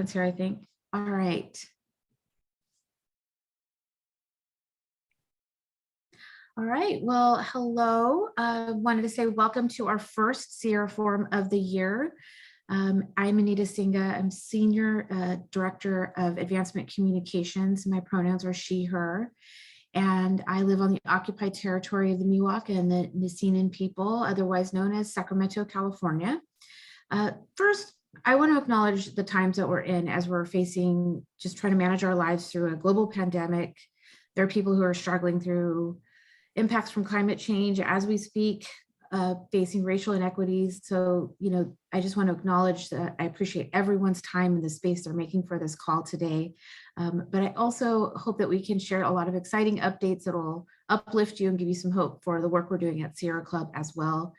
here, I think. All right. All right, well, hello. I wanted to say welcome to our first Sierra Forum of the year. I'm Anita Singa. I'm Senior Director of Advancement Communications. My pronouns are she, her. And I live on the occupied territory of the Miwok and the Nissenan people, otherwise known as Sacramento, California. First, I want to acknowledge the times that we're in as we're facing, just trying to manage our lives through a global pandemic. There are people who are struggling through impacts from climate change as we speak, facing racial inequities. So, I just want to acknowledge that I appreciate everyone's time and the space they're making for this call today. But I also hope that we can share a lot of exciting updates that will uplift you and give you some hope for the work we're doing at Sierra Club as well.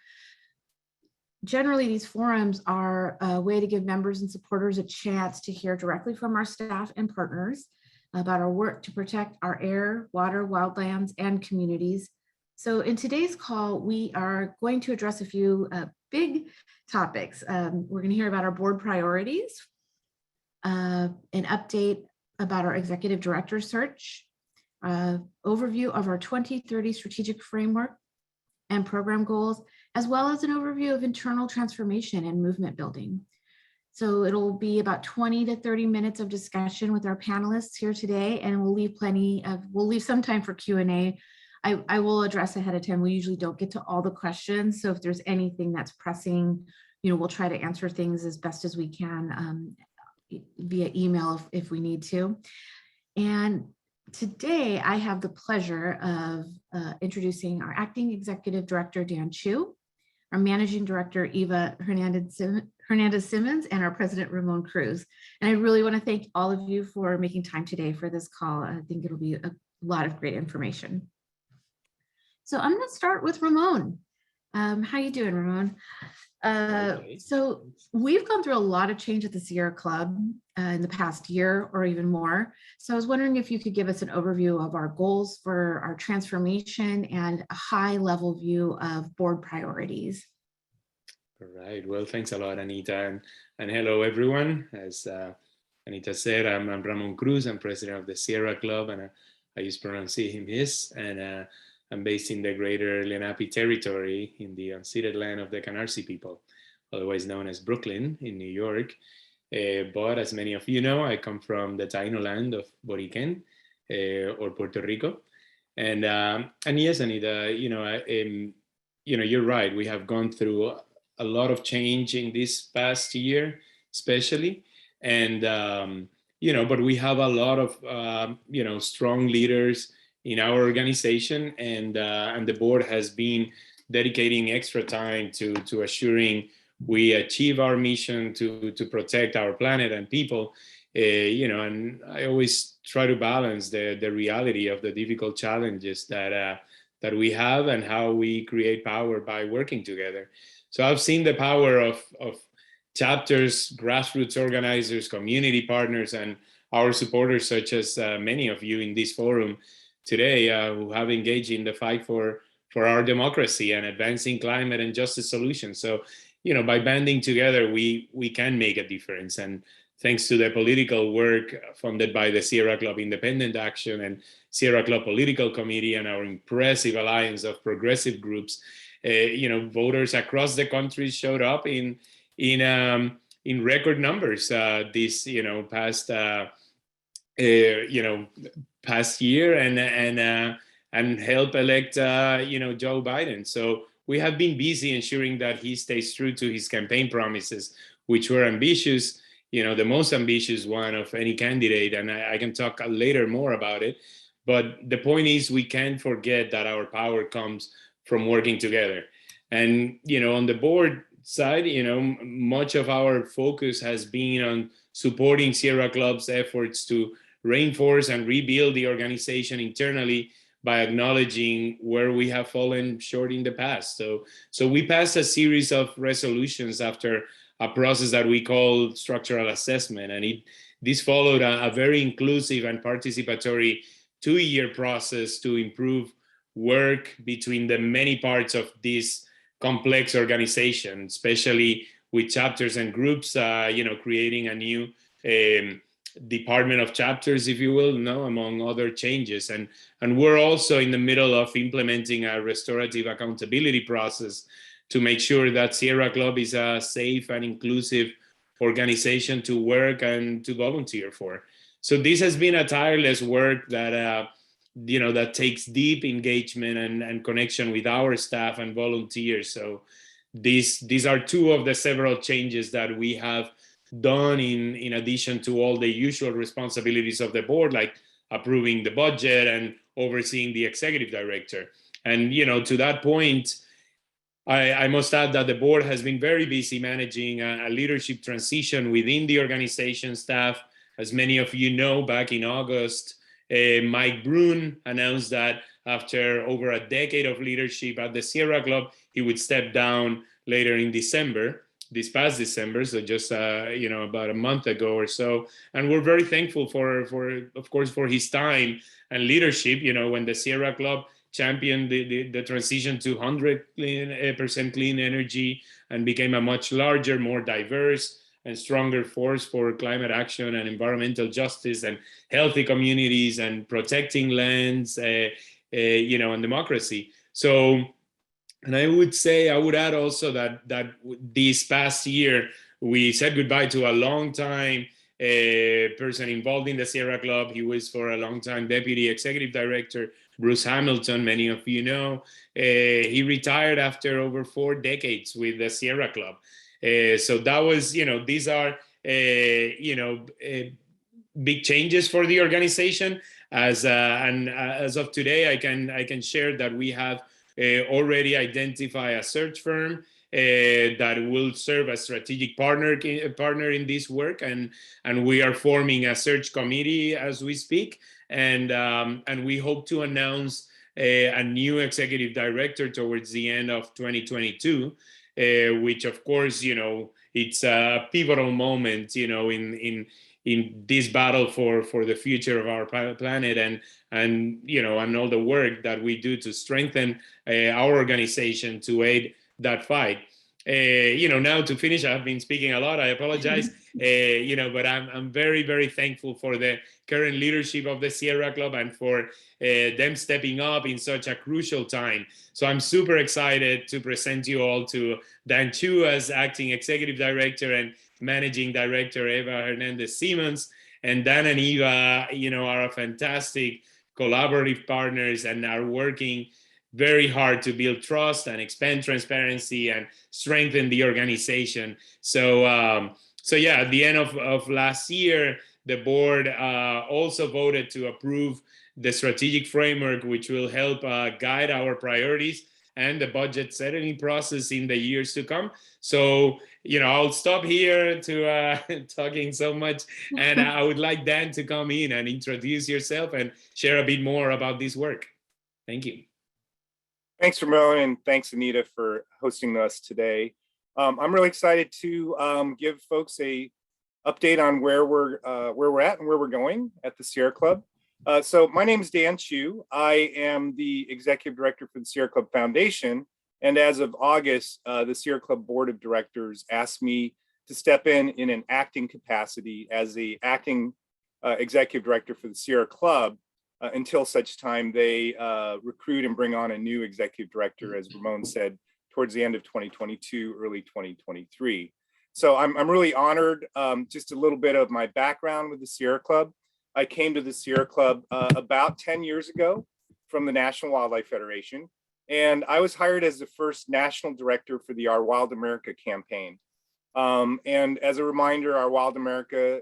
Generally, these forums are a way to give members and supporters a chance to hear directly from our staff and partners about our work to protect our air, water, wildlands, and communities. So in today's call, we are going to address a few big topics. We're going to hear about our board priorities, an update about our executive director search, overview of our 2030 strategic framework and program goals, as well as an overview of internal transformation and movement building. So it'll be about 20 to 30 minutes of discussion with our panelists here today, and we'll leave some time for Q&A. I will address ahead of time. We usually don't get to all the questions. So if there's anything that's pressing, we'll try to answer things as best as we can via email if we need to. And today I have the pleasure of introducing our acting executive director, Dan Chu, our managing director, Eva Hernandez Simmons, and our president, Ramon Cruz. And I really want to thank all of you for making time today for this call. I think it'll be a lot of great information. So I'm going to start with Ramon. How you doing, Ramon? So we've gone through a lot of change at the Sierra Club in the past year or even more. So I was wondering if you could give us an overview of our goals for our transformation and a high-level view of board priorities. All right. Well, thanks a lot, Anita. And hello, everyone. As Anita said, I'm Ramon Cruz. I'm president of the Sierra Club, and I use pronounce him, his. And I'm based in the greater Lenape territory in the unceded land of the Canarsie people, otherwise known as Brooklyn in New York. But as many of you know, I come from the Taino land of Boriquen, or Puerto Rico. And yes, Anita, you're right. We have gone through a lot of change in this past year, especially. And, but we have a lot of, strong leaders in our organization, and the board has been dedicating extra time to assuring we achieve our mission to protect our planet and people, and I always try to balance the reality of the difficult challenges that we have and how we create power by working together. So I've seen the power of chapters, grassroots organizers, community partners, and our supporters, such as many of you in this forum today, who have engaged in the fight for our democracy and advancing climate and justice solutions. So, by banding together, we can make a difference. And thanks to the political work funded by the Sierra Club Independent Action and Sierra Club Political Committee and our impressive alliance of progressive groups, voters across the country showed up in record numbers this past year and help elect Joe Biden. So we have been busy ensuring that he stays true to his campaign promises, which were ambitious, the most ambitious one of any candidate. And I can talk later more about it. But the point is, we can't forget that our power comes from working together. And, on the board side, much of our focus has been on supporting Sierra Club's efforts to reinforce and rebuild the organization internally by acknowledging where we have fallen short in the past. So we passed a series of resolutions after a process that we call structural assessment. And this followed a very inclusive and participatory 2-year process to improve work between the many parts of this complex organization, especially with chapters and groups, creating a new department of chapters, if you will, no, among other changes. And we're also in the middle of implementing a restorative accountability process to make sure that Sierra Club is a safe and inclusive organization to work and to volunteer for. So this has been a tireless work that that takes deep engagement and connection with our staff and volunteers. So these are two of the several changes that we have done in addition to all the usual responsibilities of the board, like approving the budget and overseeing the executive director. And to that point, I must add that the board has been very busy managing a leadership transition within the organization staff. As many of you know, back in August, Mike Brune announced that after over a decade of leadership at the Sierra Club, he would step down later in December, this past December, so just about a month ago or so. And we're very thankful for of course, for his time and leadership. When the Sierra Club championed the transition to 100% clean energy and became a much larger, more diverse and stronger force for climate action and environmental justice and healthy communities and protecting lands, and democracy. So, and I would add also that this past year, we said goodbye to a long time person involved in the Sierra Club. He was for a long time deputy executive director, Bruce Hamilton, many of you know. He retired after over 4 decades with the Sierra Club. So that was, these are, big changes for the organization. As of today, I can share that we have already identified a search firm that will serve as strategic partner in this work, and we are forming a search committee as we speak, and we hope to announce a new executive director towards the end of 2022, which of course, it's a pivotal moment, in this battle for the future of our planet, and all the work that we do to strengthen our organization to aid that fight. Now to finish, I've been speaking a lot, I apologize, but I'm very, very thankful for the current leadership of the Sierra Club and for them stepping up in such a crucial time. So I'm super excited to present you all to Dan Chu as acting executive director and managing director Eva Hernandez Simmons. And Dan and Eva, are a fantastic collaborative partners and are working very hard to build trust and expand transparency and strengthen the organization. So yeah, at the end of last year, the board also voted to approve the strategic framework, which will help guide our priorities and the budget setting process in the years to come. So, I'll stop here to talking so much, and I would like Dan to come in and introduce yourself and share a bit more about this work. Thank you. Thanks, Ramon, and thanks, Anita, for hosting us today. I'm really excited to give folks a update on where we're at and where we're going at the Sierra Club. So my name is Dan Chu. I am the executive director for the Sierra Club Foundation. And as of August, the Sierra Club Board of Directors asked me to step in an acting capacity as the acting executive director for the Sierra Club until such time they recruit and bring on a new executive director, as Ramon said, towards the end of 2022, early 2023. So I'm really honored. Just a little bit of my background with the Sierra Club. I came to the Sierra Club about 10 years ago from the National Wildlife Federation. And I was hired as the first national director for the Our Wild America campaign. And as a reminder, Our Wild America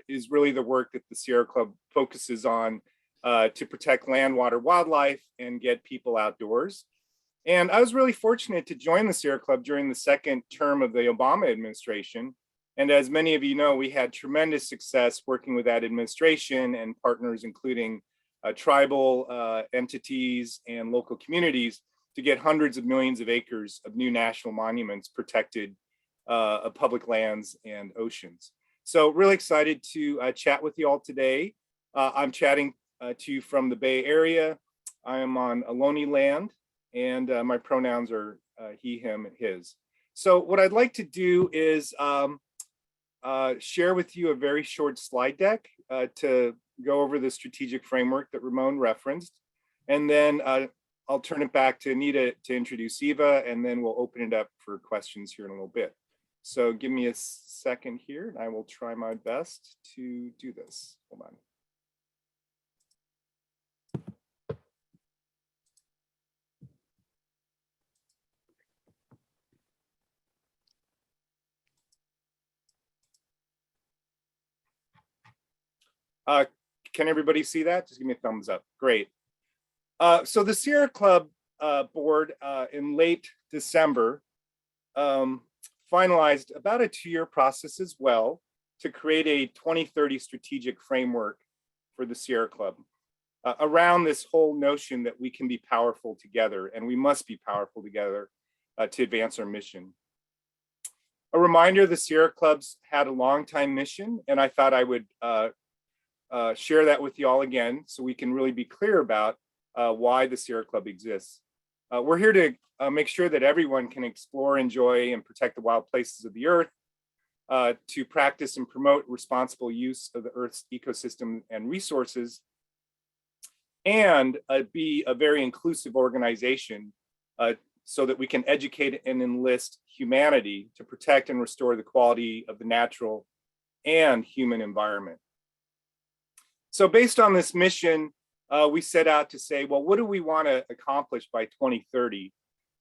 is really the work that the Sierra Club focuses on to protect land, water, wildlife, and get people outdoors. And I was really fortunate to join the Sierra Club during the second term of the Obama administration. And as many of you know, we had tremendous success working with that administration and partners, including tribal entities and local communities, to get hundreds of millions of acres of new national monuments protected of public lands and oceans. So really excited to chat with you all today. I'm chatting to you from the Bay Area. I am on Ohlone land, and my pronouns are he, him, his. So what I'd like to do is share with you a very short slide deck to go over the strategic framework that Ramon referenced. And then I'll turn it back to Anita to introduce Eva, and then we'll open it up for questions here in a little bit. So give me a second here, and I will try my best to do this. Hold on. Can everybody see that? Just give me a thumbs up. Great. So the Sierra Club board in late December finalized about a 2-year process as well to create a 2030 strategic framework for the Sierra Club around this whole notion that we can be powerful together, and we must be powerful together to advance our mission. A reminder, the Sierra Club's had a long time mission, and I thought I would share that with you all again so we can really be clear about why the Sierra Club exists. We're here to make sure that everyone can explore, enjoy, and protect the wild places of the earth, to practice and promote responsible use of the Earth's ecosystem and resources, and be a very inclusive organization so that we can educate and enlist humanity to protect and restore the quality of the natural and human environment. So based on this mission, we set out to say, well, what do we want to accomplish by 2030?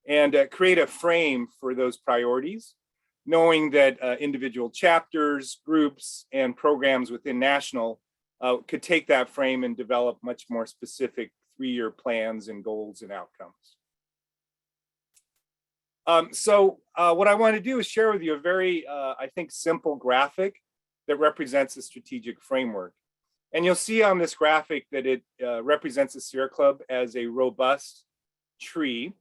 And create a frame for those priorities, knowing that individual chapters, groups, and programs within national could take that frame and develop much more specific 3-year plans and goals and outcomes. So what I want to do is share with you a very, I think, simple graphic that represents the strategic framework. And you'll see on this graphic that it represents the Sierra Club as a robust tree.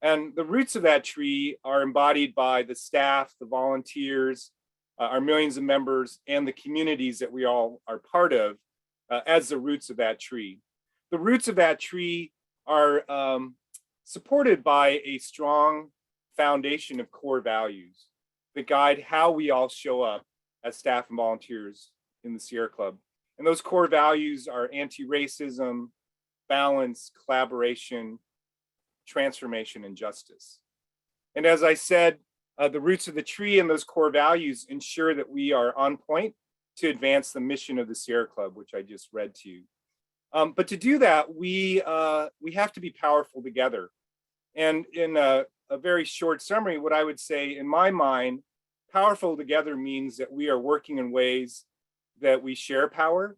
And the roots of that tree are embodied by the staff, the volunteers, our millions of members, and the communities that we all are part of as the roots of that tree. The roots of that tree are supported by a strong foundation of core values that guide how we all show up as staff and volunteers in the Sierra Club. And those core values are anti-racism, balance, collaboration, transformation, and justice. And as I said, the roots of the tree and those core values ensure that we are on point to advance the mission of the Sierra Club, which I just read to you. But to do that, we have to be powerful together. And in a very short summary, what I would say in my mind, powerful together means that we are working in ways that we share power.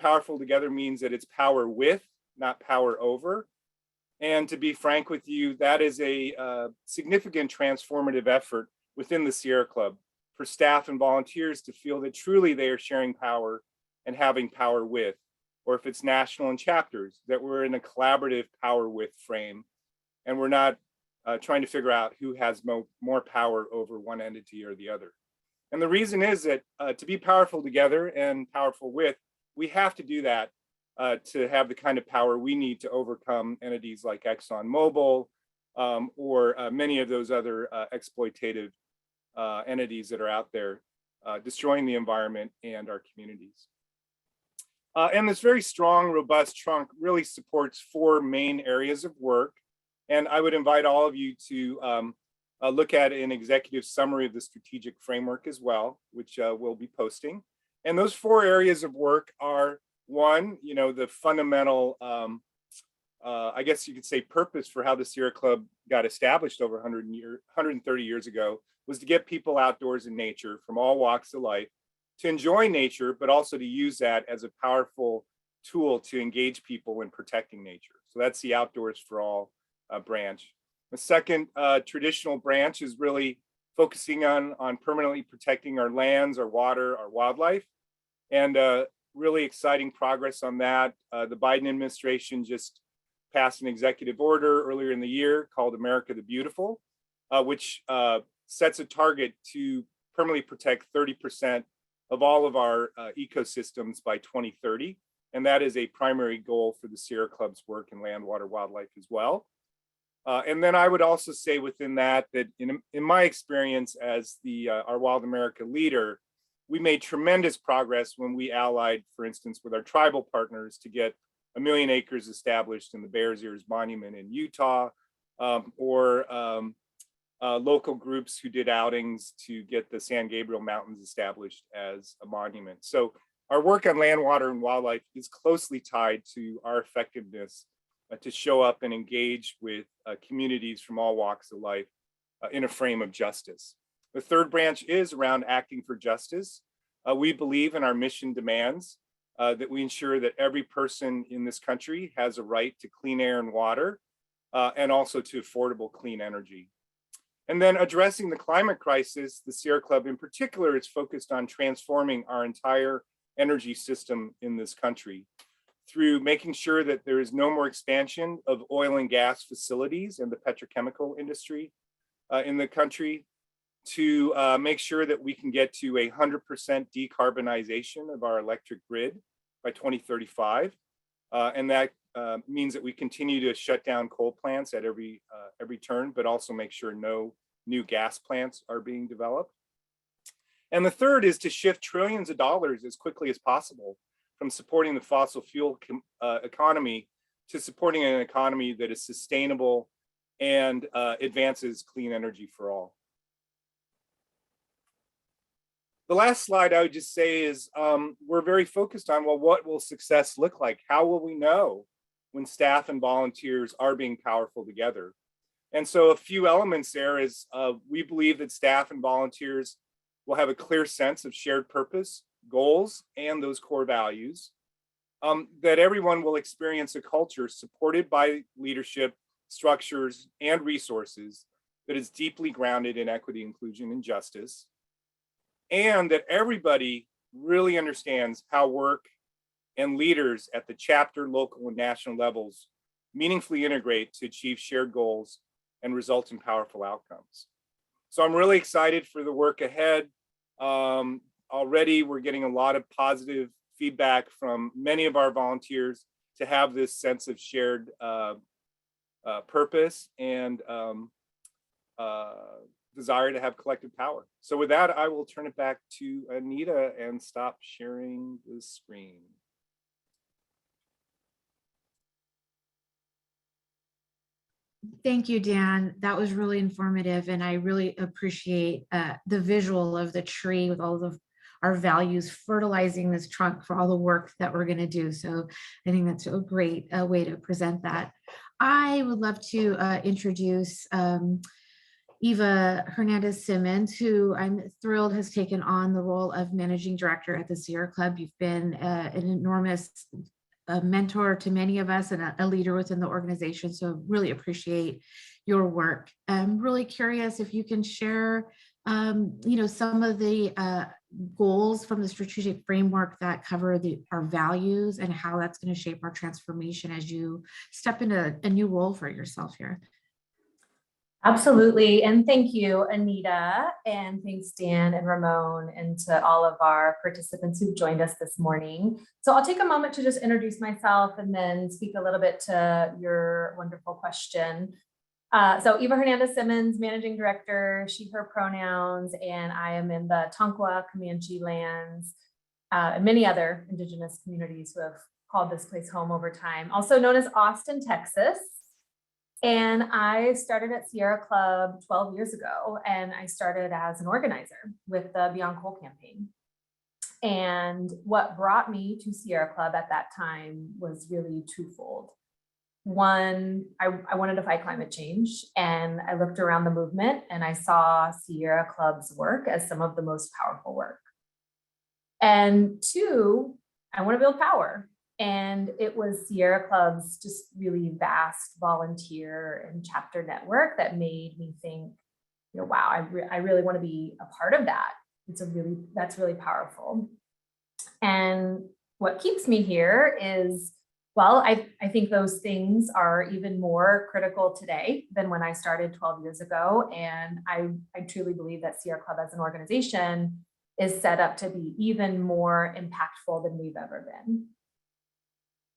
Powerful together means that it's power with, not power over. And to be frank with you, that is a significant transformative effort within the Sierra Club for staff and volunteers to feel that truly they are sharing power and having power with, or if it's national and chapters, that we're in a collaborative power with frame. And we're not trying to figure out who has more power over one entity or the other. And the reason is that to be powerful together and powerful with, we have to do that to have the kind of power we need to overcome entities like ExxonMobil or many of those other exploitative entities that are out there destroying the environment and our communities. And this very strong, robust trunk really supports 4 main areas of work. And I would invite all of you to look at an executive summary of the strategic framework as well, which we'll be posting. And those 4 areas of work are, 1, the fundamental, I guess you could say, purpose for how the Sierra Club got established over 130 years ago was to get people outdoors in nature from all walks of life, to enjoy nature, but also to use that as a powerful tool to engage people in protecting nature. So that's the Outdoors for All branch. The second traditional branch is really focusing on permanently protecting our lands, our water, our wildlife, and really exciting progress on that. The Biden administration just passed an executive order earlier in the year called America the Beautiful, which sets a target to permanently protect 30% of all of our ecosystems by 2030. And that is a primary goal for the Sierra Club's work in land, water, wildlife as well. And then I would also say within that in my experience as our Wild America leader, we made tremendous progress when we allied, for instance, with our tribal partners to get 1 million acres established in the Bears Ears Monument in Utah, or local groups who did outings to get the San Gabriel Mountains established as a monument. So our work on land, water, and wildlife is closely tied to our effectiveness to show up and engage with communities from all walks of life in a frame of justice. The third branch is around acting for justice. We believe in our mission demands that we ensure that every person in this country has a right to clean air and water, and also to affordable clean energy. And then addressing the climate crisis, the Sierra Club in particular is focused on transforming our entire energy system in this country through making sure that there is no more expansion of oil and gas facilities and the petrochemical industry in the country, to make sure that we can get to 100% decarbonization of our electric grid by 2035. And that means that we continue to shut down coal plants at every turn, but also make sure no new gas plants are being developed. And the third is to shift trillions of dollars as quickly as possible from supporting the fossil fuel economy to supporting an economy that is sustainable and advances clean energy for all. The last slide I would just say is we're very focused on, well, what will success look like? How will we know when staff and volunteers are being powerful together? And so a few elements there is we believe that staff and volunteers will have a clear sense of shared purpose, goals, and those core values, that everyone will experience a culture supported by leadership, structures, and resources that is deeply grounded in equity, inclusion, and justice, and that everybody really understands how work and leaders at the chapter, local, and national levels meaningfully integrate to achieve shared goals and result in powerful outcomes. So I'm really excited for the work ahead. Already we're getting a lot of positive feedback from many of our volunteers to have this sense of shared purpose and desire to have collective power. So with that, I will turn it back to Anita and stop sharing the screen. Thank you, Dan. That was really informative, and I really appreciate the visual of the tree with all of our values fertilizing this trunk for all the work that we're going to do. So I think that's a great way to present that. I would love to introduce Eva Hernandez Simmons, who I'm thrilled has taken on the role of managing director at the Sierra Club. You've been an enormous mentor to many of us and a leader within the organization. So really appreciate your work. I'm really curious if you can share, some of the goals from the strategic framework that cover our values and how that's going to shape our transformation as you step into a new role for yourself here. Absolutely. And thank you, Anita, and thanks, Dan and Ramon, and to all of our participants who've joined us this morning. So I'll take a moment to just introduce myself and then speak a little bit to your wonderful question. So Eva Hernandez Simmons, Managing Director, she, her pronouns, and I am in the Tonkawa, Comanche lands, and many other Indigenous communities who have called this place home over time, also known as Austin, Texas. And I started at Sierra Club 12 years ago, and I started as an organizer with the Beyond Coal campaign. And what brought me to Sierra Club at that time was really twofold. One, I wanted to fight climate change, and I looked around the movement and I saw Sierra Club's work as some of the most powerful work. And two, I want to build power. And it was Sierra Club's just really vast volunteer and chapter network that made me think, wow, I really want to be a part of that. That's really powerful. And what keeps me here is, well, I think those things are even more critical today than when I started 12 years ago. And I truly believe that Sierra Club as an organization is set up to be even more impactful than we've ever been.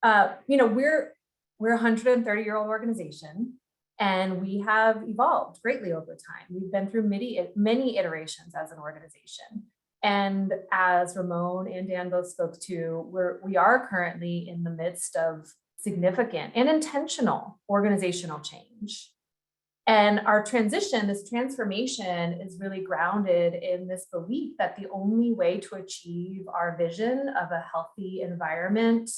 We're a 130-year-old organization, and we have evolved greatly over time. We've been through many iterations as an organization. And as Ramon and Dan both spoke to, we are currently in the midst of significant and intentional organizational change. And our transition, this transformation, is really grounded in this belief that the only way to achieve our vision of a healthy environment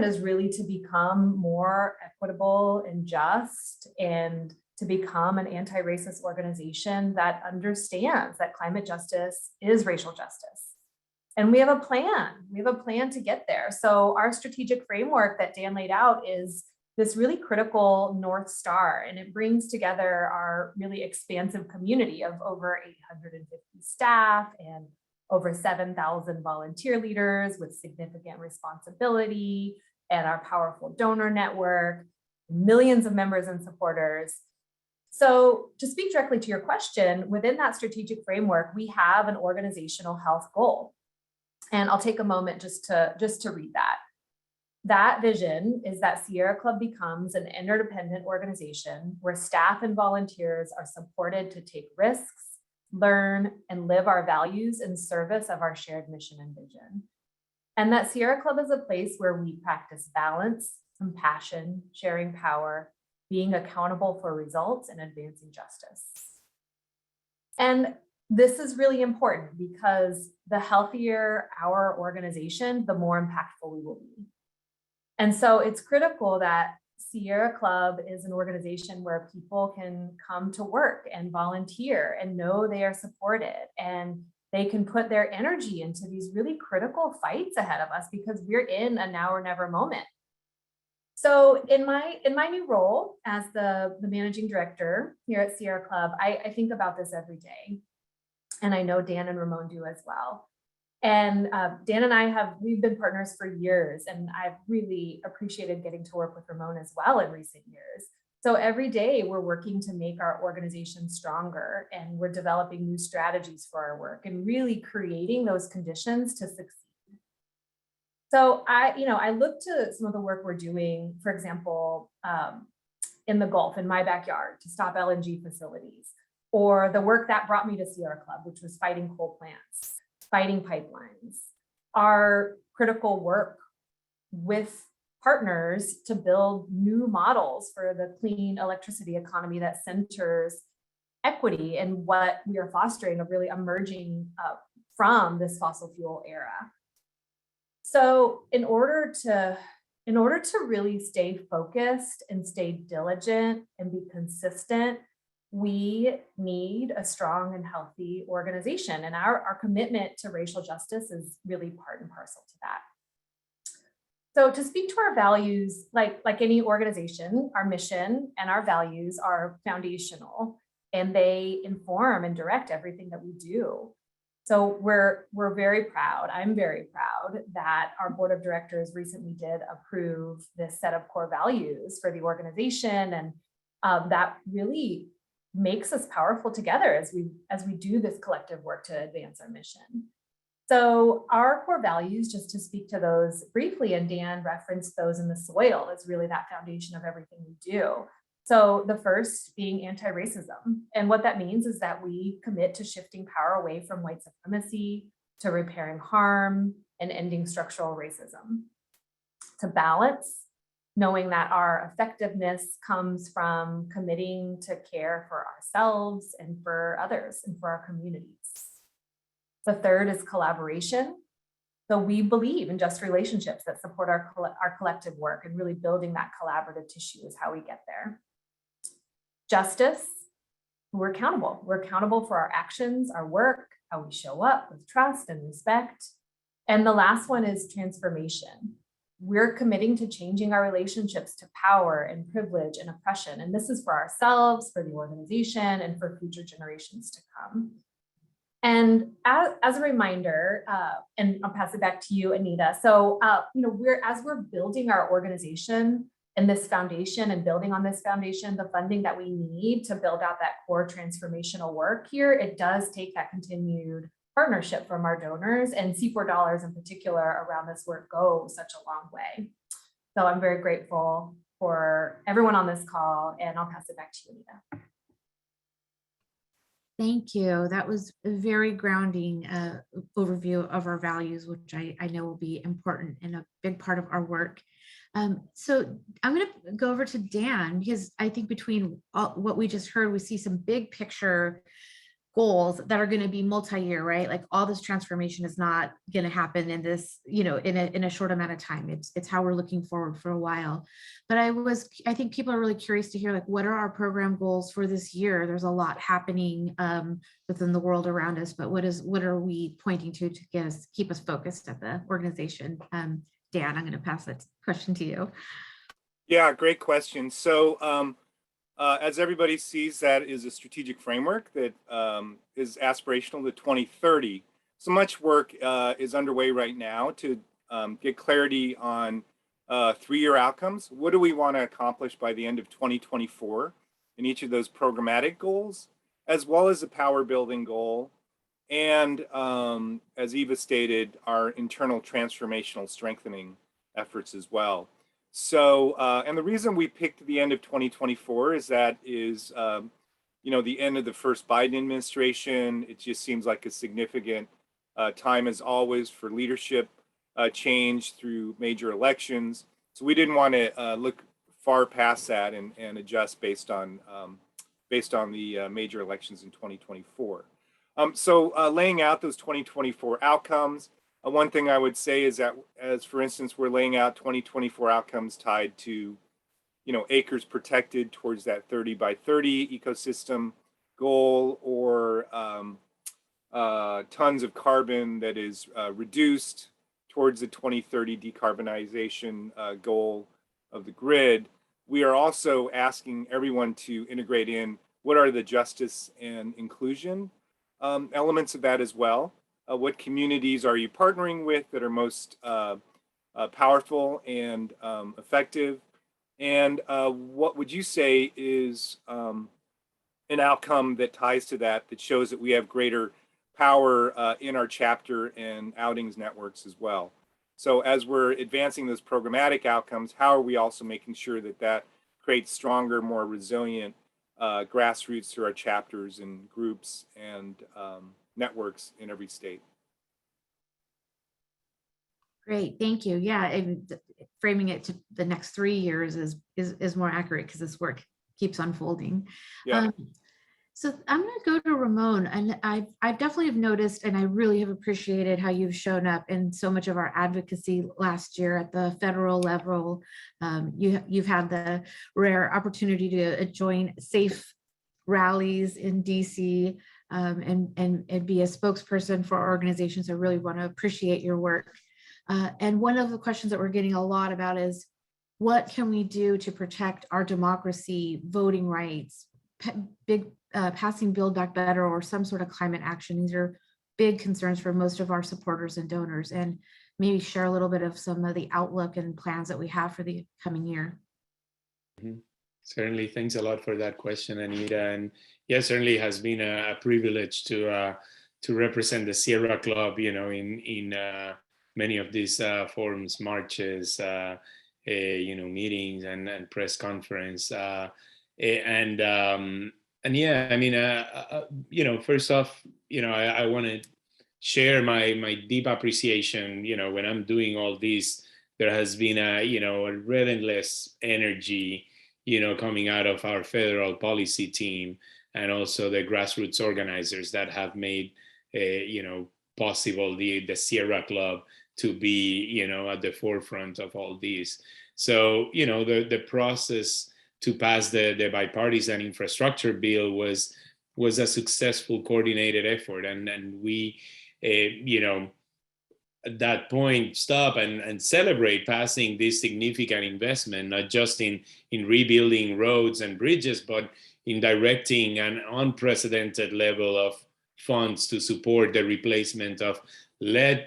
is really to become more equitable and just, and to become an anti-racist organization that understands that climate justice is racial justice. And we have a plan. We have a plan to get there. So our strategic framework that Dan laid out is this really critical North Star, and it brings together our really expansive community of over 850 staff and over 7,000 volunteer leaders with significant responsibility, and our powerful donor network, millions of members and supporters. So to speak directly to your question, within that strategic framework, we have an organizational health goal. And I'll take a moment just to read that. That vision is that Sierra Club becomes an interdependent organization where staff and volunteers are supported to take risks, learn, and live our values in service of our shared mission and vision. And that Sierra Club is a place where we practice balance, compassion, sharing power, being accountable for results, and advancing justice. And this is really important because the healthier our organization, the more impactful we will be. And so it's critical that Sierra Club is an organization where people can come to work and volunteer and know they are supported, and they can put their energy into these really critical fights ahead of us, because we're in a now or never moment. So in my new role as the managing director here at Sierra Club, I think about this every day. And I know Dan and Ramon do as well. And Dan and we've been partners for years, and I've really appreciated getting to work with Ramon as well in recent years. So every day we're working to make our organization stronger, and we're developing new strategies for our work and really creating those conditions to succeed. So I look to some of the work we're doing, for example, in the Gulf, in my backyard, to stop LNG facilities, or the work that brought me to Sierra Club, which was fighting coal plants, fighting pipelines, our critical work with partners to build new models for the clean electricity economy that centers equity and what we are fostering, of really emerging from this fossil fuel era. So in order to really stay focused and stay diligent and be consistent, we need a strong and healthy organization. And our commitment to racial justice is really part and parcel to that. So to speak to our values, like any organization, our mission and our values are foundational, and they inform and direct everything that we do. So we're very proud. I'm very proud that our board of directors recently did approve this set of core values for the organization, and that really makes us powerful together as we do this collective work to advance our mission. So our core values, just to speak to those briefly, and Dan referenced those in the soil, is really that foundation of everything we do. So the first being anti-racism. And what that means is that we commit to shifting power away from white supremacy, to repairing harm, and ending structural racism. To balance, knowing that our effectiveness comes from committing to care for ourselves and for others and for our communities. The third is collaboration. So we believe in just relationships that support our collective work, and really building that collaborative tissue is how we get there. Justice, we're accountable. We're accountable for our actions, our work, how we show up with trust and respect. And the last one is transformation. We're committing to changing our relationships to power and privilege and oppression. And this is for ourselves, for the organization, and for future generations to come. And as a reminder, and I'll pass it back to you, Anita. So, as we're building our organization and this foundation, and building on this foundation, the funding that we need to build out that core transformational work here, it does take that continued partnership from our donors, and C4 dollars in particular around this work go such a long way. So I'm very grateful for everyone on this call, and I'll pass it back to you, Anita. Thank you. That was a very grounding overview of our values, which I know will be important and a big part of our work. So I'm going to go over to Dan, because I think between what we just heard, we see some big picture goals that are going to be multi-year, right? Like all this transformation is not going to happen in this, in a short amount of time. It's how we're looking forward for a while. But I think people are really curious to hear, like, what are our program goals for this year? There's a lot happening within the world around us, but what are we pointing to keep us focused at the organization? Dan, I'm going to pass that question to you. Yeah, great question. So as everybody sees, that is a strategic framework that is aspirational to 2030. So much work is underway right now to get clarity on 3-year outcomes. What do we want to accomplish by the end of 2024 in each of those programmatic goals, as well as the power building goal, and as Eva stated, our internal transformational strengthening efforts as well. So, and the reason we picked the end of 2024 is the end of the first Biden administration. It just seems like a significant time, as always, for leadership change through major elections. So we didn't want to look far past that and adjust based on the major elections in 2024. So laying out those 2024 outcomes, one thing I would say is that, as for instance, we're laying out 2024 outcomes tied to, acres protected towards that 30 by 30 ecosystem goal, or tons of carbon that is reduced towards the 2030 decarbonization goal of the grid. We are also asking everyone to integrate in what are the justice and inclusion elements of that as well. What communities are you partnering with that are most powerful and effective? And what would you say is an outcome that ties to that shows that we have greater power in our chapter and outings networks as well? So as we're advancing those programmatic outcomes, how are we also making sure that creates stronger, more resilient grassroots through our chapters and groups and networks in every state? Great, thank you. Yeah, and framing it to the next 3 years is more accurate, because this work keeps unfolding. Yeah. So I'm going to go to Ramon, and I've definitely have noticed, and I really have appreciated how you've shown up in so much of our advocacy last year at the federal level. You've had the rare opportunity to join safe rallies in DC and be a spokesperson for our organizations. I really want to appreciate your work. And one of the questions that we're getting a lot about is, what can we do to protect our democracy, voting rights, passing Build Back Better, or some sort of climate action? These are big concerns for most of our supporters and donors, and maybe share a little bit of some of the outlook and plans that we have for the coming year. Mm-hmm. Certainly, thanks a lot for that question, Anita. And yeah, certainly has been a privilege to represent the Sierra Club, in many of these forums, marches, meetings and press conference. And yeah, I mean, first off, I want to share my deep appreciation. When I'm doing all this, there has been a relentless energy, coming out of our federal policy team, and also the grassroots organizers that have made, possible the Sierra Club to be, at the forefront of all this. So, the process to pass the bipartisan infrastructure bill was a successful coordinated effort. And we, at that point, stop and celebrate passing this significant investment, not just in rebuilding roads and bridges, but in directing an unprecedented level of funds to support the replacement of lead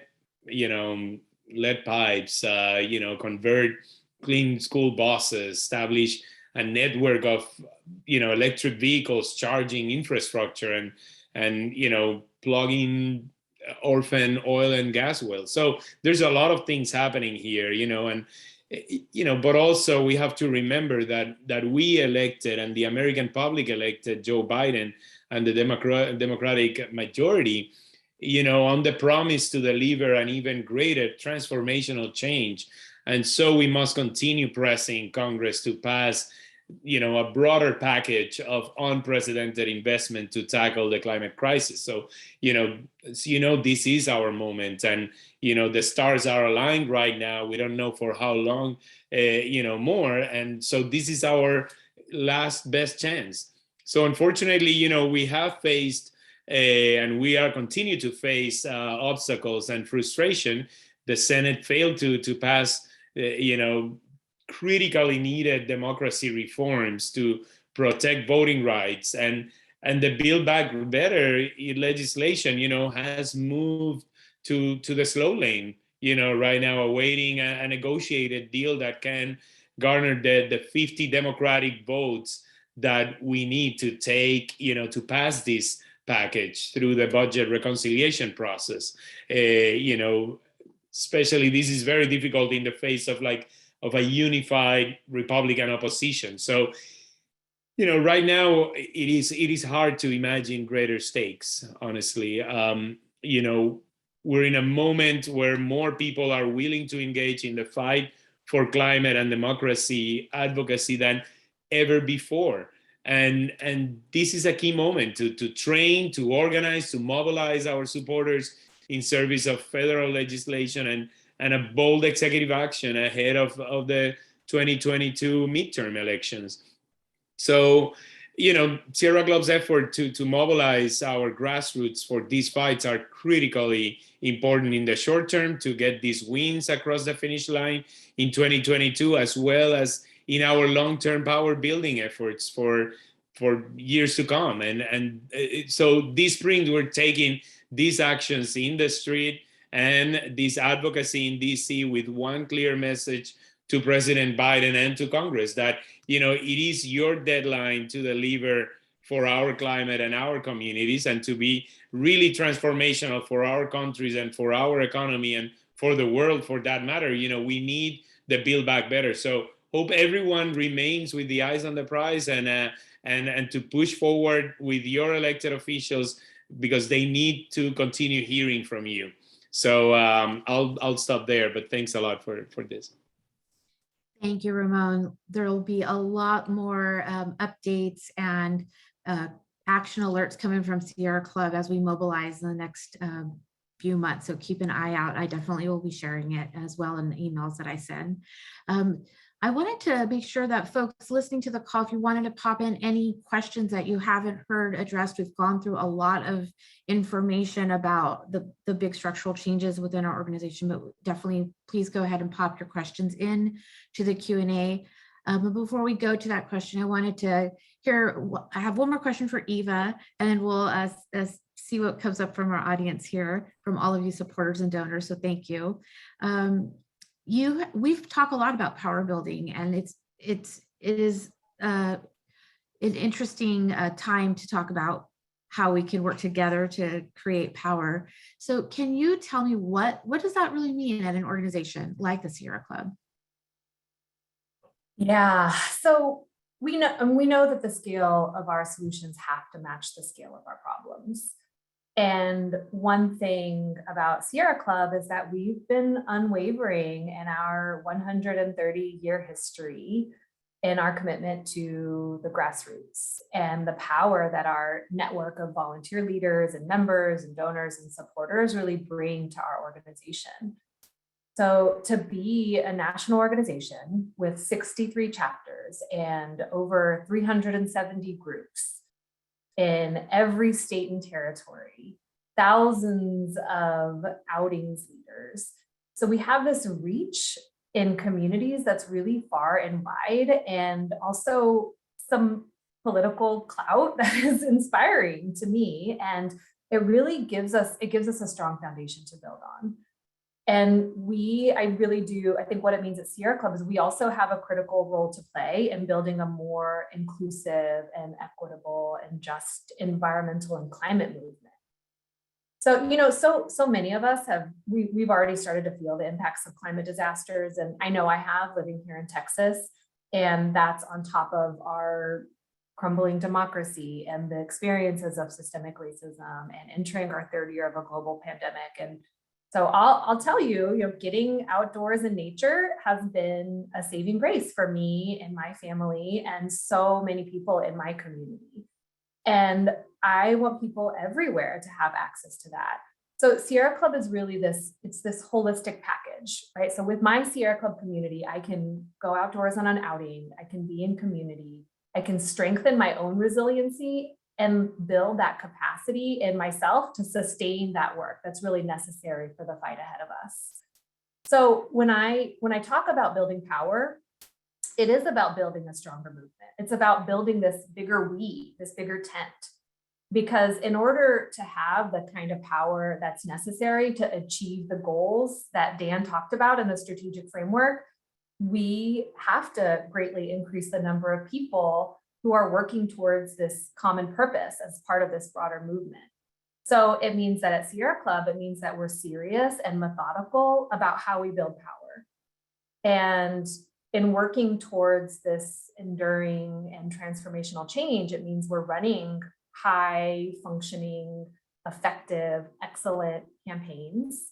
pipes, convert clean school buses, establish a network of, electric vehicles charging infrastructure, and plugging orphan oil and gas wells. So there's a lot of things happening here, but also we have to remember that we elected, and the American public elected, Joe Biden and the Democratic majority, on the promise to deliver an even greater transformational change. And so we must continue pressing Congress to pass a broader package of unprecedented investment to tackle the climate crisis. So, this is our moment, and, the stars are aligned right now. We don't know for how long, more. And so this is our last best chance. So unfortunately, we have faced and we are continue to face obstacles and frustration. The Senate failed to pass, critically needed democracy reforms to protect voting rights, and the Build Back Better legislation, has moved to the slow lane, right now, awaiting a negotiated deal that can garner the 50 Democratic votes that we need to take, to pass this package through the budget reconciliation process. Especially this is very difficult in the face of a unified Republican opposition. So, right now it is hard to imagine greater stakes, honestly. We're in a moment where more people are willing to engage in the fight for climate and democracy advocacy than ever before. And this is a key moment to train, to organize, to mobilize our supporters in service of federal legislation and a bold executive action ahead of the 2022 midterm elections. So, Sierra Club's effort to mobilize our grassroots for these fights are critically important in the short term to get these wins across the finish line in 2022, as well as in our long-term power building efforts for years to come. So this spring, we're taking these actions in the street and this advocacy in DC with one clear message to President Biden and to Congress that, it is your deadline to deliver for our climate and our communities, and to be really transformational for our countries and for our economy and for the world, for that matter. We need the Build Back Better. So hope everyone remains with the eyes on the prize and to push forward with your elected officials, because they need to continue hearing from you. So I'll stop there, but thanks a lot for this. Thank you, Ramon. There will be a lot more updates and action alerts coming from Sierra Club as we mobilize in the next few months. So keep an eye out. I definitely will be sharing it as well in the emails that I send. I wanted to make sure that folks listening to the call, if you wanted to pop in any questions that you haven't heard addressed, we've gone through a lot of information about the big structural changes within our organization, but definitely please go ahead and pop your questions in to the Q&A. But before we go to that question, I wanted to hear, I have one more question for Eva, and then we'll see what comes up from our audience here, from all of you supporters and donors, so thank you. We've talked a lot about power building, and it is an interesting time to talk about how we can work together to create power. So can you tell me what does that really mean at an organization like the Sierra Club? Yeah, so we know that the scale of our solutions have to match the scale of our problems. And one thing about Sierra Club is that we've been unwavering in our 130-year history in our commitment to the grassroots and the power that our network of volunteer leaders and members and donors and supporters really bring to our organization. So to be a national organization with 63 chapters and over 370 groups in every state and territory, thousands of outings leaders. So we have this reach in communities that's really far and wide, and also some political clout that is inspiring to me. And it really gives us a strong foundation to build on. And I think what it means at Sierra Club is we also have a critical role to play in building a more inclusive and equitable and just environmental and climate movement. So, so many of us we've already started to feel the impacts of climate disasters. And I know I have, living here in Texas, and that's on top of our crumbling democracy and the experiences of systemic racism and entering our third year of a global pandemic. And so I'll tell you, getting outdoors in nature has been a saving grace for me and my family and so many people in my community. And I want people everywhere to have access to that. So Sierra Club is really this holistic package, right? So with my Sierra Club community, I can go outdoors on an outing, I can be in community, I can strengthen my own resiliency and build that capacity in myself to sustain that work that's really necessary for the fight ahead of us. So when I talk about building power, it is about building a stronger movement. It's about building this bigger we, this bigger tent. Because in order to have the kind of power that's necessary to achieve the goals that Dan talked about in the strategic framework, we have to greatly increase the number of people who are working towards this common purpose as part of this broader movement. So it means that at Sierra Club, it means that we're serious and methodical about how we build power. And in working towards this enduring and transformational change, it means we're running high functioning, effective, excellent campaigns.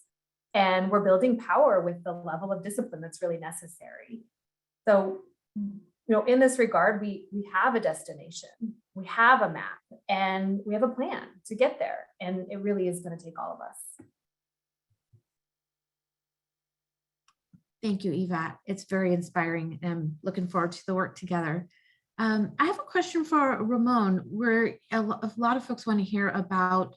And we're building power with the level of discipline that's really necessary. So, in this regard, we have a destination, we have a map, and we have a plan to get there. And it really is going to take all of us. Thank you, Eva. It's very inspiring. I'm looking forward to the work together. I have a question for Ramon, where a lot of folks want to hear about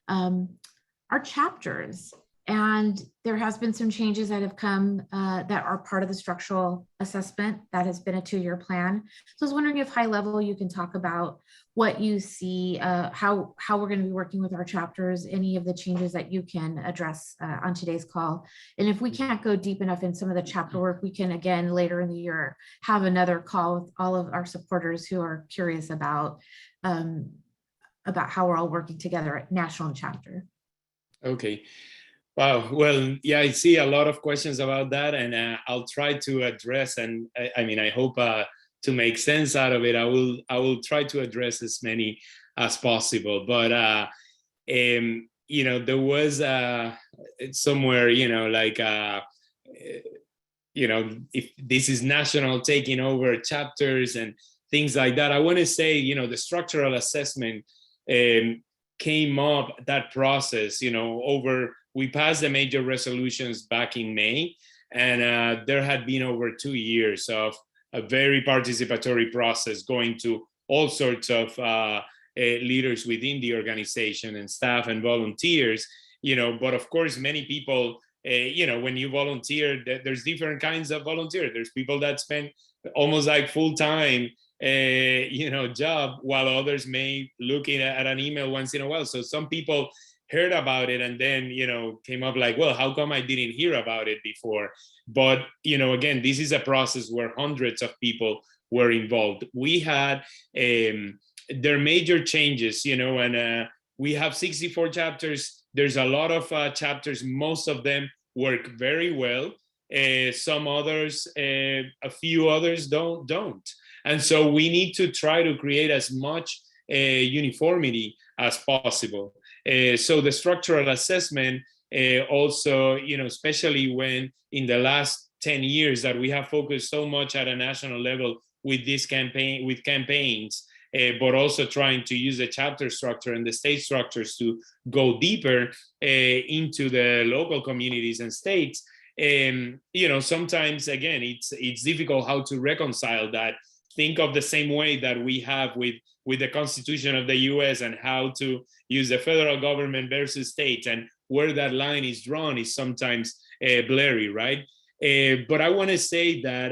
our chapters. And there has been some changes that have come that are part of the structural assessment that has been a 2-year plan. So I was wondering if high level you can talk about what you see, how we're going to be working with our chapters, any of the changes that you can address on today's call. And if we can't go deep enough in some of the chapter work, we can again later in the year have another call with all of our supporters who are curious about how we're all working together at national and chapter. Okay. Wow. Well, yeah, I see a lot of questions about that, and I'll try to address. And I hope to make sense out of it, I will try to address as many as possible. But there was somewhere, if this is national taking over chapters and things like that. I want to say, the structural assessment came up, that process, we passed the major resolutions back in May, and there had been over 2 years of a very participatory process going to all sorts of leaders within the organization and staff and volunteers, but of course, many people, when you volunteer, there's different kinds of volunteers. There's people that spend almost like full-time job, while others may look at an email once in a while. So some people heard about it and then, came up like, well, how come I didn't hear about it before? But, again, this is a process where hundreds of people were involved. We had their major changes, and we have 64 chapters. There's a lot of chapters. Most of them work very well. Some others, a few others don't. And so we need to try to create as much uniformity as possible. So the structural assessment also, especially when in the last 10 years that we have focused so much at a national level with campaigns, but also trying to use the chapter structure and the state structures to go deeper into the local communities and states. Sometimes, again, it's difficult how to reconcile that. Think of the same way that we have with the Constitution of the US and how to use the federal government versus states, and where that line is drawn is sometimes blurry, right? But I want to say that,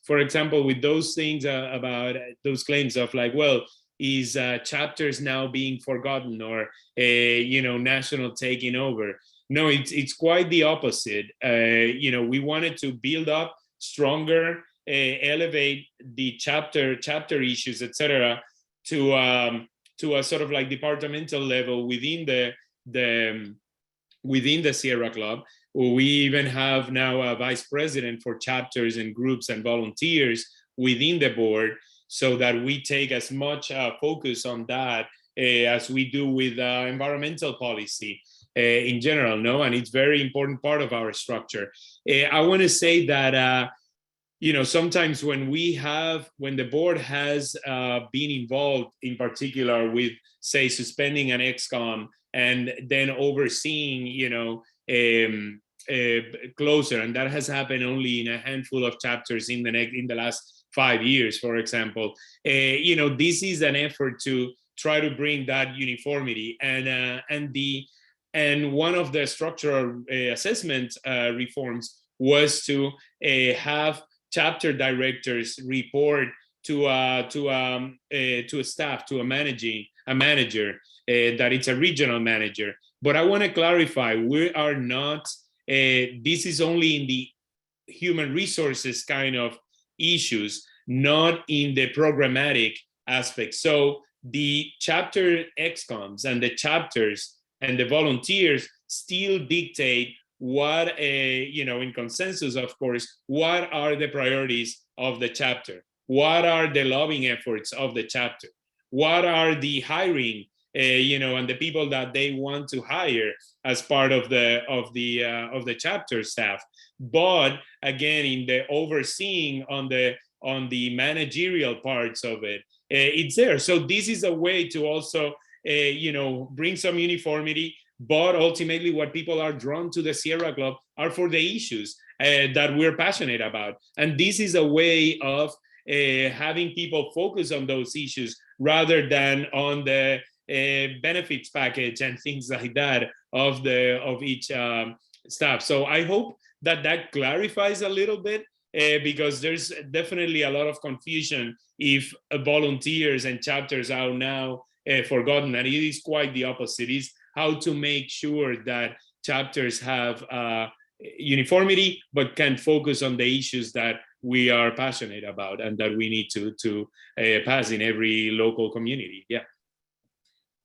for example, with those things about those claims of like, well, is chapters now being forgotten or, national taking over? No, it's quite the opposite. We wanted to build up stronger, elevate the chapter issues, etc., to a sort of like departmental level within the Sierra Club. We even have now a vice president for chapters and groups and volunteers within the board. so that we take as much focus on that as we do with environmental policy in general, no? And it's very important part of our structure. I want to say that sometimes when the board has been involved in particular with, say, suspending an ExCom and then overseeing, closer, and that has happened only in a handful of chapters in the last 5 years, for example. This is an effort to try to bring that uniformity, and one of the structural assessment reforms was to have chapter directors report to a staff, to a manager, that it's a regional manager. But I want to clarify, we are not, this is only in the human resources kind of issues, not in the programmatic aspect. So the chapter ExComs and the chapters and the volunteers still dictate what, in consensus, of course, what are the priorities of the chapter? What are the lobbying efforts of the chapter? What are the hiring, and the people that they want to hire as part of the chapter staff? But again, in the overseeing on the managerial parts of it, it's there. So this is a way to also, bring some uniformity. But ultimately, what people are drawn to the Sierra Club are for the issues that we're passionate about. And this is a way of having people focus on those issues rather than on the benefits package and things like that of each staff. So I hope that clarifies a little bit, because there's definitely a lot of confusion if volunteers and chapters are now forgotten. And it is quite the opposite. It's how to make sure that chapters have uniformity, but can focus on the issues that we are passionate about and that we need to pass in every local community. Yeah.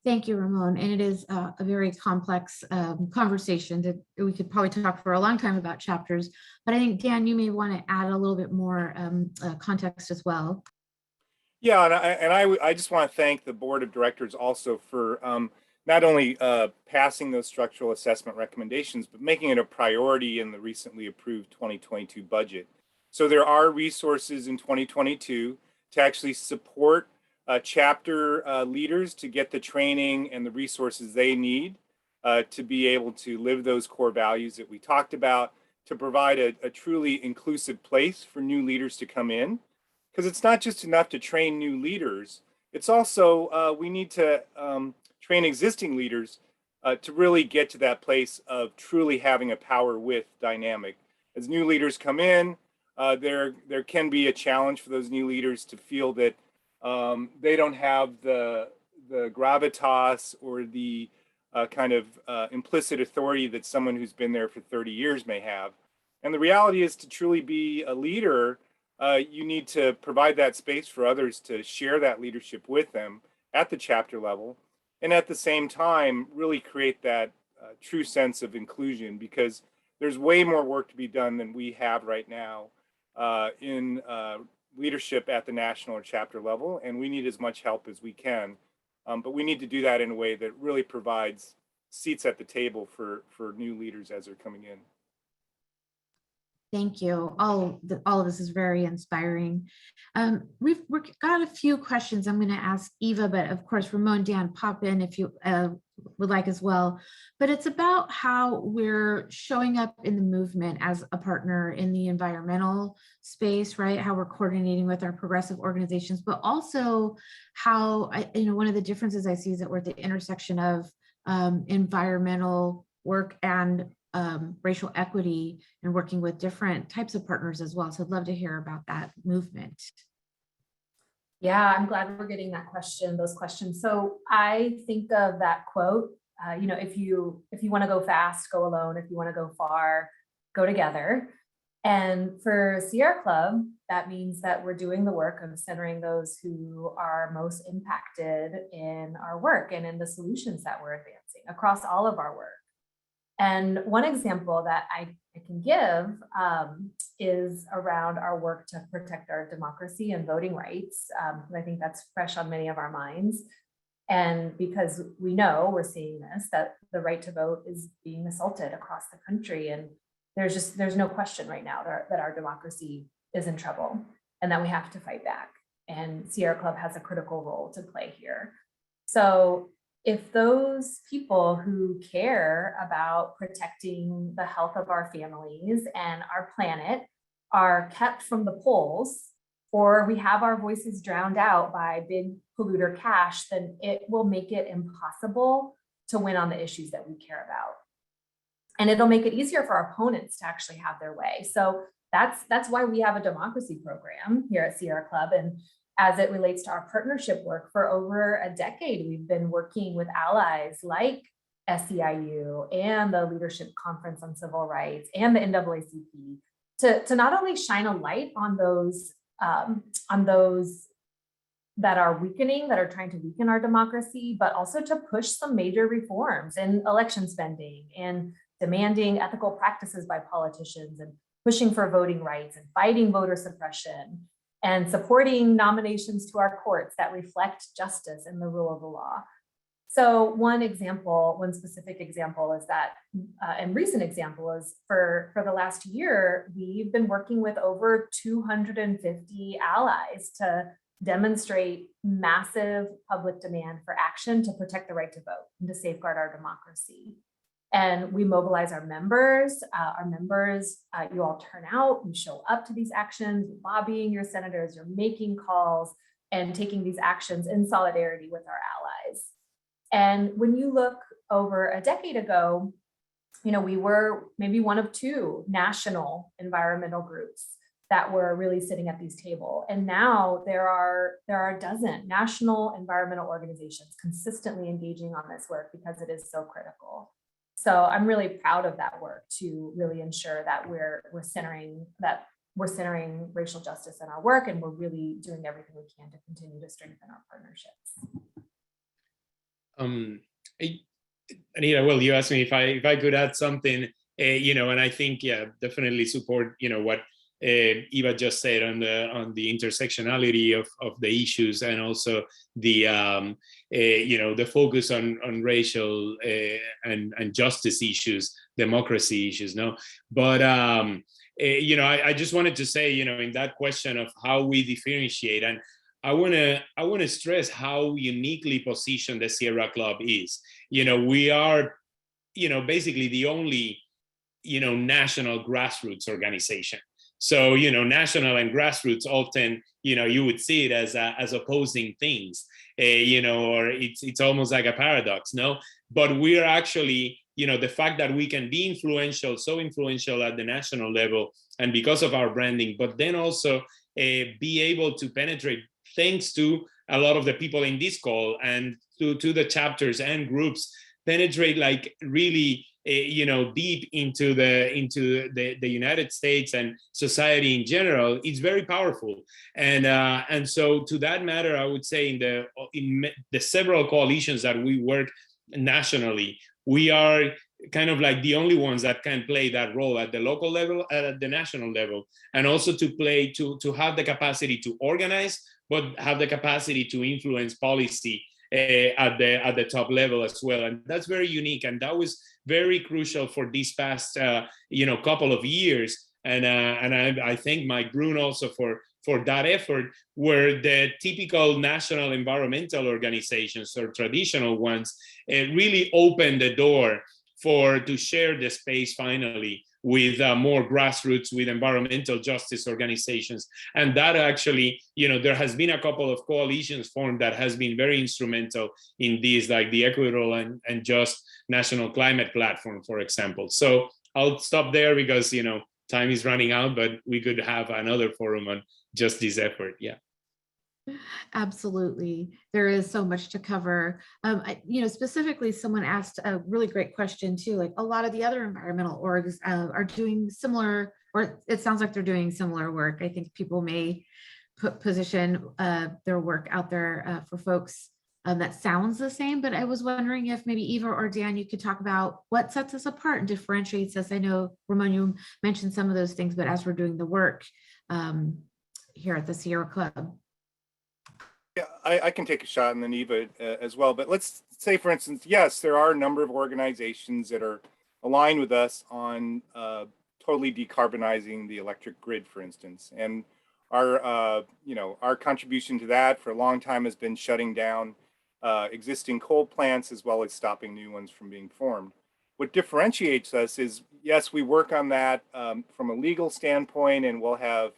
Thank you, Ramon. And it is a very complex conversation that we could probably talk for a long time about chapters. But I think, Dan, you may want to add a little bit more context as well. Yeah, and I just want to thank the board of directors also for not only passing those structural assessment recommendations, but making it a priority in the recently approved 2022 budget. So there are resources in 2022 to actually support chapter leaders to get the training and the resources they need to be able to live those core values that we talked about, to provide a truly inclusive place for new leaders to come in. Because it's not just enough to train new leaders, it's also we need to train existing leaders to really get to that place of truly having a power with dynamic. As new leaders come in, there can be a challenge for those new leaders to feel that they don't have the gravitas or the kind of implicit authority that someone who's been there for 30 years may have. And the reality is, to truly be a leader, you need to provide that space for others to share that leadership with them at the chapter level, and at the same time really create that true sense of inclusion, because there's way more work to be done than we have right now in leadership at the national or chapter level, and we need as much help as we can, but we need to do that in a way that really provides seats at the table for new leaders as they're coming in. Thank you. All of this is very inspiring. We've got a few questions I'm going to ask Eva, but of course, Ramon, Dan, pop in if you would like as well. But it's about how we're showing up in the movement as a partner in the environmental space, right? How we're coordinating with our progressive organizations, but also how, one of the differences I see is that we're at the intersection of environmental work and racial equity, and working with different types of partners as well. So I'd love to hear about that movement. Yeah, I'm glad we're getting those questions. So I think of that quote, if you want to go fast, go alone. If you want to go far, go together. And for Sierra Club, that means that we're doing the work of centering those who are most impacted in our work and in the solutions that we're advancing across all of our work. And one example that I can give is around our work to protect our democracy and voting rights. I think that's fresh on many of our minds. And because we know, we're seeing this, that the right to vote is being assaulted across the country. And there's no question right now that our democracy is in trouble and that we have to fight back. And Sierra Club has a critical role to play here. So if those people who care about protecting the health of our families and our planet are kept from the polls, or we have our voices drowned out by big polluter cash, then it will make it impossible to win on the issues that we care about. And it'll make it easier for our opponents to actually have their way. So that's why we have a democracy program here at Sierra Club. And as it relates to our partnership work, for over a decade, we've been working with allies like SEIU and the Leadership Conference on Civil Rights and the NAACP to not only shine a light on those that are weakening, that are trying to weaken our democracy, but also to push some major reforms in election spending and demanding ethical practices by politicians and pushing for voting rights and fighting voter suppression and supporting nominations to our courts that reflect justice and the rule of the law. So one specific example is that, and recent example is for the last year, we've been working with over 250 allies to demonstrate massive public demand for action to protect the right to vote and to safeguard our democracy. And we mobilize our members. You all turn out, you show up to these actions, you're lobbying your senators, you're making calls and taking these actions in solidarity with our allies. And when you look over a decade ago, we were maybe one of two national environmental groups that were really sitting at these tables. And now there are a dozen national environmental organizations consistently engaging on this work because it is so critical. So I'm really proud of that work to really ensure that we're centering racial justice in our work, and we're really doing everything we can to continue to strengthen our partnerships. Anita, well, you asked me if I could add something, and I think, definitely support, what Eva just said on the intersectionality of the issues, and also the the focus on racial and justice issues, democracy issues. No, but I just wanted to say, in that question of how we differentiate, and I want to stress how uniquely positioned the Sierra Club is. We are, basically the only, national grassroots organization. So, national and grassroots often, you would see it as opposing things, or it's almost like a paradox, no? But we're actually, the fact that we can be so influential at the national level, and because of our branding, but then also be able to penetrate, thanks to a lot of the people in this call and to the chapters and groups, penetrate like really deep into the United States and society in general. It's very powerful, and so to that matter, I would say in the several coalitions that we work nationally, we are kind of like the only ones that can play that role at the local level, at the national level, and also to have the capacity to organize, but have the capacity to influence policy at the top level as well. And that's very unique, and that was very crucial for these past couple of years. And I thank Mike Brune also for that effort, where the typical national environmental organizations or traditional ones really opened the door to share the space finally with more grassroots, with environmental justice organizations. And that actually, there has been a couple of coalitions formed that has been very instrumental in these, like the Equitable and Just National Climate Platform, for example. So I'll stop there because, time is running out, but we could have another forum on just this effort. Yeah. Absolutely. There is so much to cover. Specifically, someone asked a really great question too, like a lot of the other environmental orgs are doing similar, or it sounds like they're doing similar work. I think people may position their work out there for folks that sounds the same, but I was wondering if maybe Eva or Dan, you could talk about what sets us apart and differentiates us. I know, Ramon, you mentioned some of those things, but as we're doing the work here at the Sierra Club. Yeah, I can take a shot and then Eva as well. But let's say, for instance, yes, there are a number of organizations that are aligned with us on totally decarbonizing the electric grid, for instance. And our, our contribution to that for a long time has been shutting down existing coal plants as well as stopping new ones from being formed. What differentiates us is, yes, we work on that from a legal standpoint, and we'll have,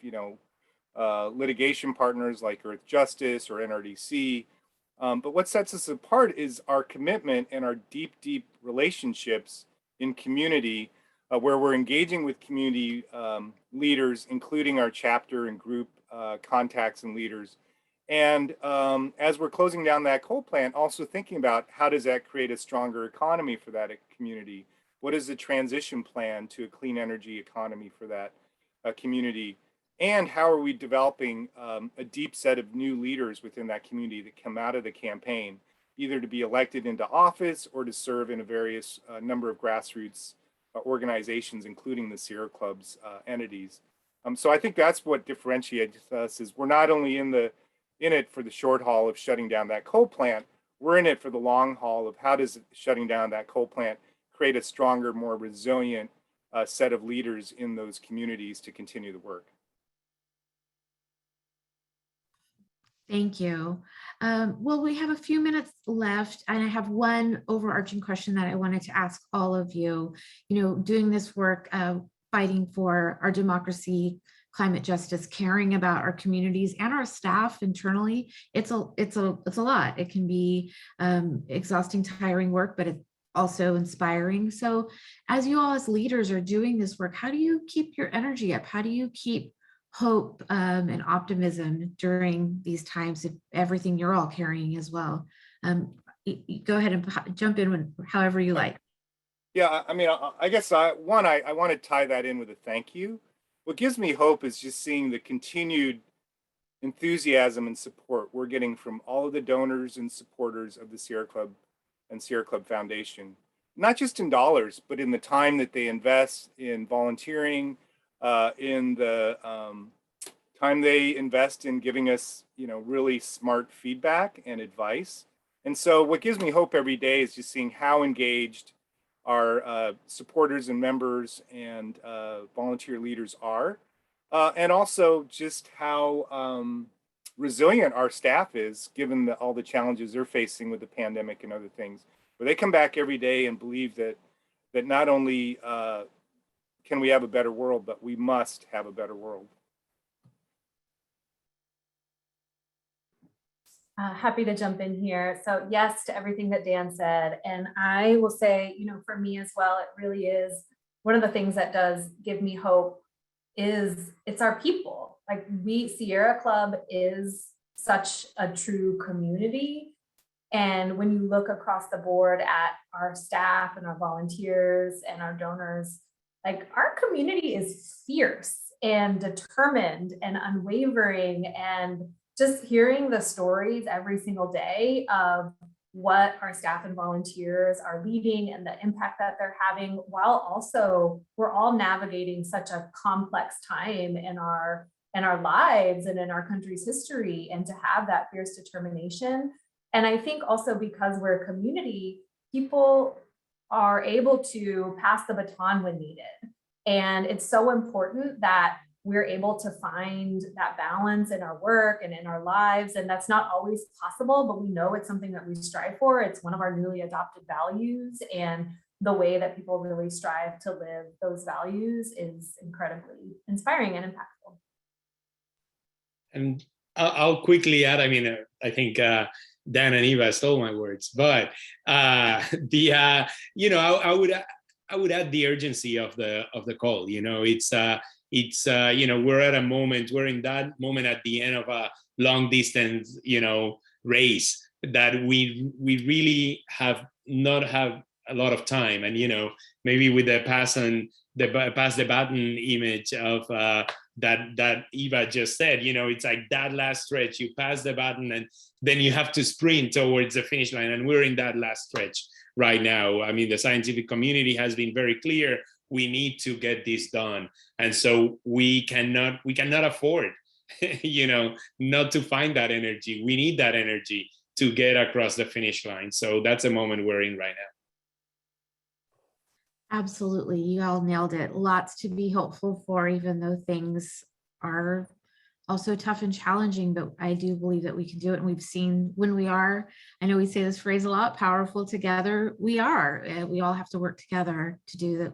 litigation partners like Earth Justice or NRDC. But what sets us apart is our commitment and our deep, deep relationships in community, where we're engaging with community leaders, including our chapter and group contacts and leaders. And as we're closing down that coal plant, also thinking about how does that create a stronger economy for that community? What is the transition plan to a clean energy economy for that community? And how are we developing a deep set of new leaders within that community that come out of the campaign, either to be elected into office or to serve in a various number of grassroots organizations, including the Sierra Club's entities. So I think that's what differentiates us, is we're not only in it for the short haul of shutting down that coal plant, we're in it for the long haul of how does shutting down that coal plant create a stronger, more resilient set of leaders in those communities to continue the work. Thank you. Well, we have a few minutes left, and I have one overarching question that I wanted to ask all of you. Doing this work, fighting for our democracy, climate justice, caring about our communities and our staff internally, it's a lot. It can be exhausting, tiring work, but it's also inspiring. So as you all as leaders are doing this work, how do you keep your energy up? How do you keep hope and optimism during these times of everything you're all carrying as well? Go ahead and jump in however you like. Yeah, I mean, I guess I want to tie that in with a thank you. What gives me hope is just seeing the continued enthusiasm and support we're getting from all of the donors and supporters of the Sierra Club and Sierra Club Foundation, not just in dollars, but in the time that they invest in volunteering, in the time they invest in giving us, really smart feedback and advice. And so what gives me hope every day is just seeing how engaged our supporters and members and volunteer leaders are, and also just how resilient our staff is, given all the challenges they're facing with the pandemic and other things, where they come back every day and believe that not only can we have a better world, but we must have a better world. Happy to jump in here. So yes, to everything that Dan said. And I will say, for me as well, it really is one of the things that does give me hope is it's our people. Like Sierra Club is such a true community. And when you look across the board at our staff and our volunteers and our donors, like our community is fierce and determined and unwavering, and just hearing the stories every single day of what our staff and volunteers are leading and the impact that they're having, while also we're all navigating such a complex time in our lives and in our country's history, and to have that fierce determination. And I think also because we're a community, people are able to pass the baton when needed. And it's so important that we're able to find that balance in our work and in our lives. And that's not always possible, but we know it's something that we strive for. It's one of our newly adopted values. And the way that people really strive to live those values is incredibly inspiring and impactful. And I'll quickly add, I think Dan and Eva stole my words, but I would add the urgency of the call. We're at a moment, we're in that moment at the end of a long distance, race that we really have not have a lot of time. And, maybe with the pass the baton image of that Eva just said. You know, it's like that last stretch, you pass the baton and then you have to sprint towards the finish line. And we're in that last stretch right now. I mean, the scientific community has been very clear. We need to get this done. And so we cannot afford, you know, not to find that energy. We need that energy to get across the finish line. So that's a moment we're in right now. Absolutely. You all nailed it. Lots to be hopeful for, even though things are also tough and challenging, but I do believe that we can do it. And we've seen when we are, I know we say this phrase a lot, powerful together, we are. We all have to work together to do that,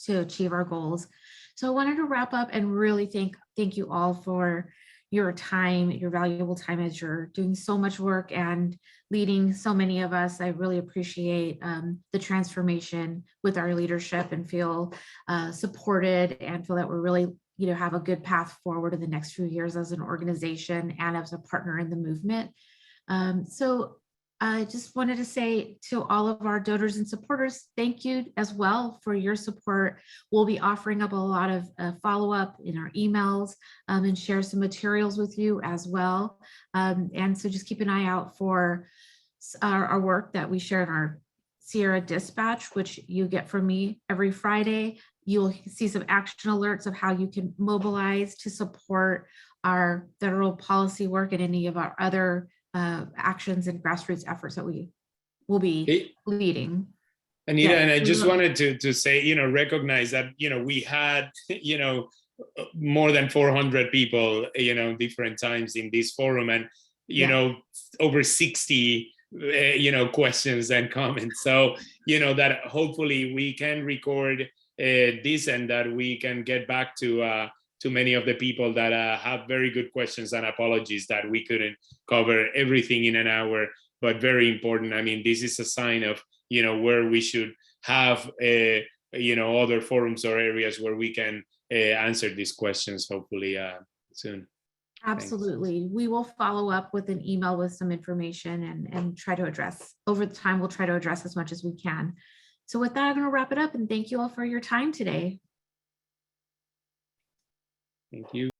to achieve our goals. So I wanted to wrap up and really thank you all for your time, your valuable time, as you're doing so much work and leading so many of us. I really appreciate the transformation with our leadership and feel supported and feel that we're really, you know, have a good path forward in the next few years as an organization and as a partner in the movement. So I just wanted to say to all of our donors and supporters, thank you as well for your support. We'll be offering up a lot of follow-up in our emails and share some materials with you as well. And so just keep an eye out for our work that we share in our Sierra Dispatch, which you get from me every Friday. You'll see some action alerts of how you can mobilize to support our federal policy work and any of our other actions and grassroots efforts that we will be leading. Anita, Yeah, and I just wanted to say, you know, recognize that, you know, we had, you know, more than 400 people, you know, different times in this forum, and, you know, over 60, you know, questions and comments. So, you know, that hopefully we can record this and that we can get back to many of the people that have very good questions, and apologies that we couldn't cover everything in an hour, but very important. I mean, this is a sign of, you know, where we should have, you know, other forums or areas where we can answer these questions, hopefully soon. Absolutely. Thanks. We will follow up with an email with some information and try to address over the time. We'll try to address as much as we can. So with that, I'm going to wrap it up and thank you all for your time today. Thank you.